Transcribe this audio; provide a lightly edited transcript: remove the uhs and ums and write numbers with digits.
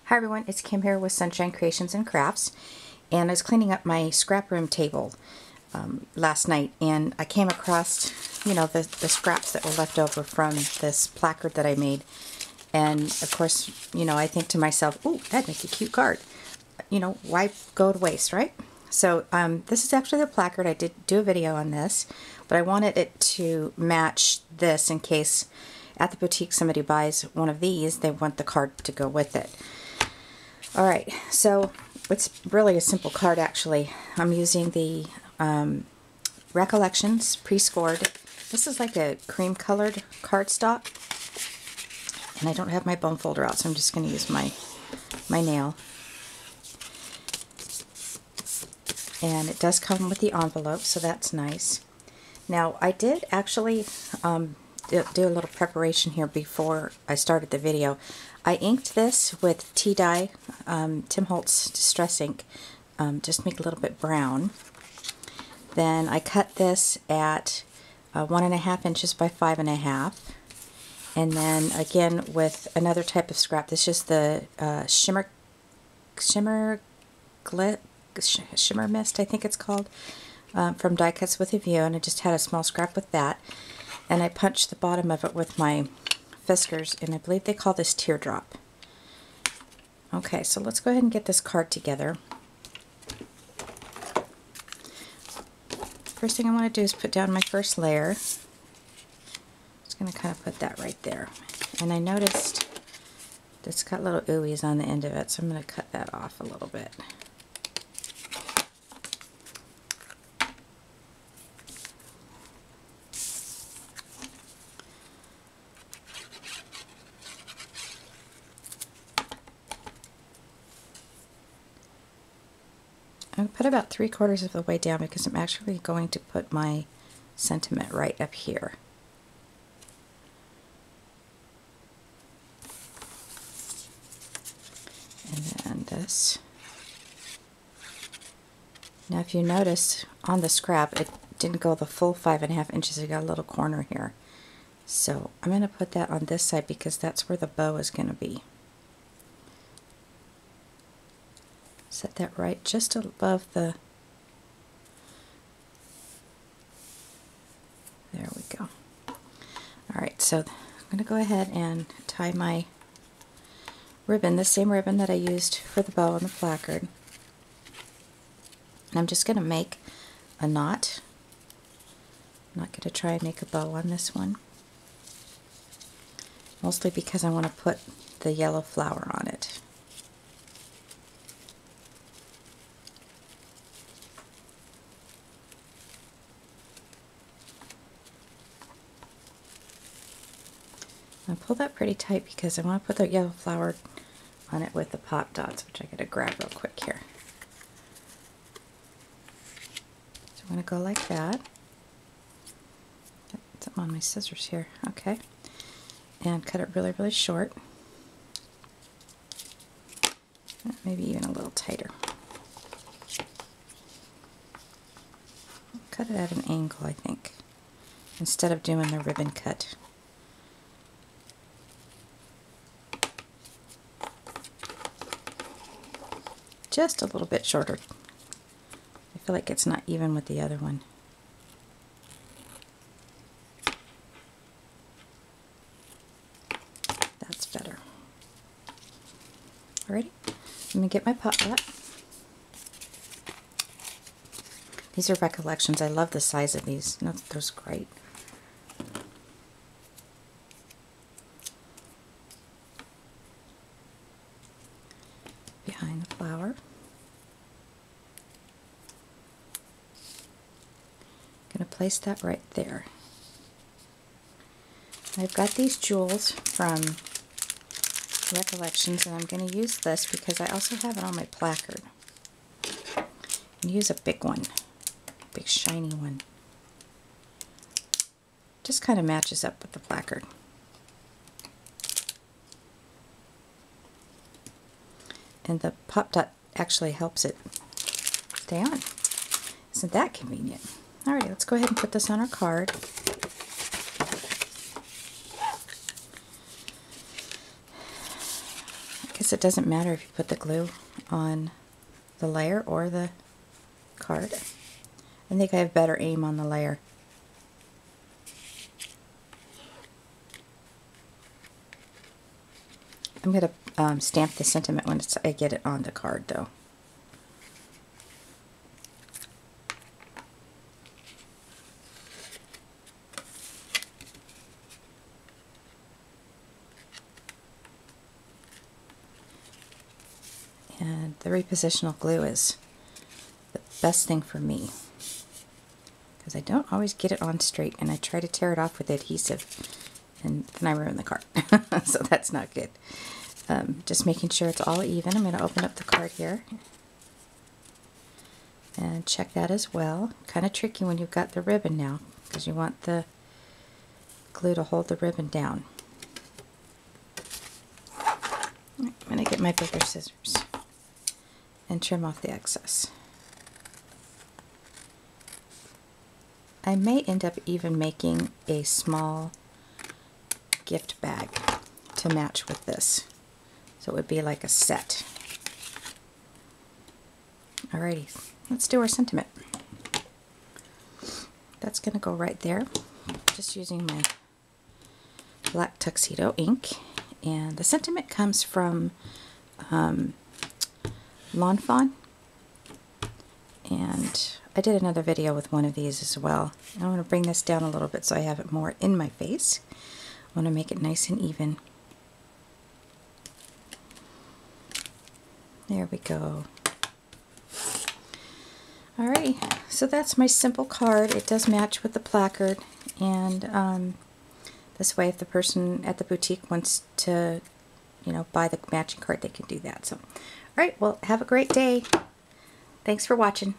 Hi everyone, it's Kim here with Sunshine Creations and Crafts, and I was cleaning up my scrap room table last night, and I came across, the scraps that were left over from this placard that I made. And of course, I think to myself, ooh, that'd make a cute card. Why go to waste, right? So this is actually the placard. I did do a video on this, but I wanted it to match this in case at the boutique somebody buys one of these, they want the card to go with it. Alright, so it's really a simple card actually. I'm using the Recollections pre-scored. This is like a cream colored cardstock, and I don't have my bone folder out, so I'm just going to use my nail. And it does come with the envelope, so that's nice. Now I did actually do a little preparation here before I started the video. I inked this with tea dye, Tim Holtz Distress ink, just make it a little bit brown. Then I cut this at 1.5 inches by 5.5, and then again with another type of scrap. This is the shimmer mist, I think it's called, from Die Cuts with a View, and I just had a small scrap with that, and I punched the bottom of it with my Fiskars, and I believe they call this Teardrop. Okay, so let's go ahead and get this card together. First thing I want to do is put down my first layer. Just going to kind of put that right there. And I noticed it's got little ooies on the end of it, so I'm going to cut that off a little bit. I'm going to put about 3/4 of the way down because I'm actually going to put my sentiment right up here. And then this. Now if you notice on the scrap it didn't go the full 5.5 inches, it got a little corner here. So I'm going to put that on this side because that's where the bow is going to be. Set that right just above the, there we go. Alright, so I'm going to go ahead and tie my ribbon, the same ribbon that I used for the bow on the placard. And I'm just going to make a knot. I'm not going to try and make a bow on this one. Mostly because I want to put the yellow flower on it. I pull that pretty tight because I want to put the yellow flower on it with the pop dots, which I gotta grab real quick here. So I'm going to go like that. Got something on my scissors here. Okay. And cut it really, really short. Maybe even a little tighter. Cut it at an angle, I think, instead of doing the ribbon cut. Just a little bit shorter. I feel like it's not even with the other one. That's better. Alrighty, let me get my pop dot. These are Recollections. I love the size of these. No, they're great. Behind the flower. I'm going to place that right there. I've got these jewels from Recollections, and I'm going to use this because I also have it on my placard. And use a big one, big shiny one. Just kind of matches up with the placard. And the pop dot actually helps it stay on. Isn't that convenient? Alright, let's go ahead and put this on our card. I guess it doesn't matter if you put the glue on the layer or the card. I think I have better aim on the layer. I'm going to stamp the sentiment when I get it on the card, though. And the repositional glue is the best thing for me, because I don't always get it on straight, and I try to tear it off with adhesive, and then I ruin the card. So that's not good. Just making sure it's all even. I'm going to open up the card here and check that as well. Kind of tricky when you've got the ribbon now, because you want the glue to hold the ribbon down. I'm going to get my bigger scissors and trim off the excess. I may end up even making a small gift bag to match with this. So it would be like a set. Alrighty, let's do our sentiment. That's going to go right there. Just using my black tuxedo ink. And the sentiment comes from Lawn Fawn. And I did another video with one of these as well. I want to bring this down a little bit so I have it more in my face. I want to make it nice and even. There we go. Alrighty, so that's my simple card. It does match with the placard, and this way if the person at the boutique wants to, buy the matching card, they can do that. So, alright, well, have a great day. Thanks for watching.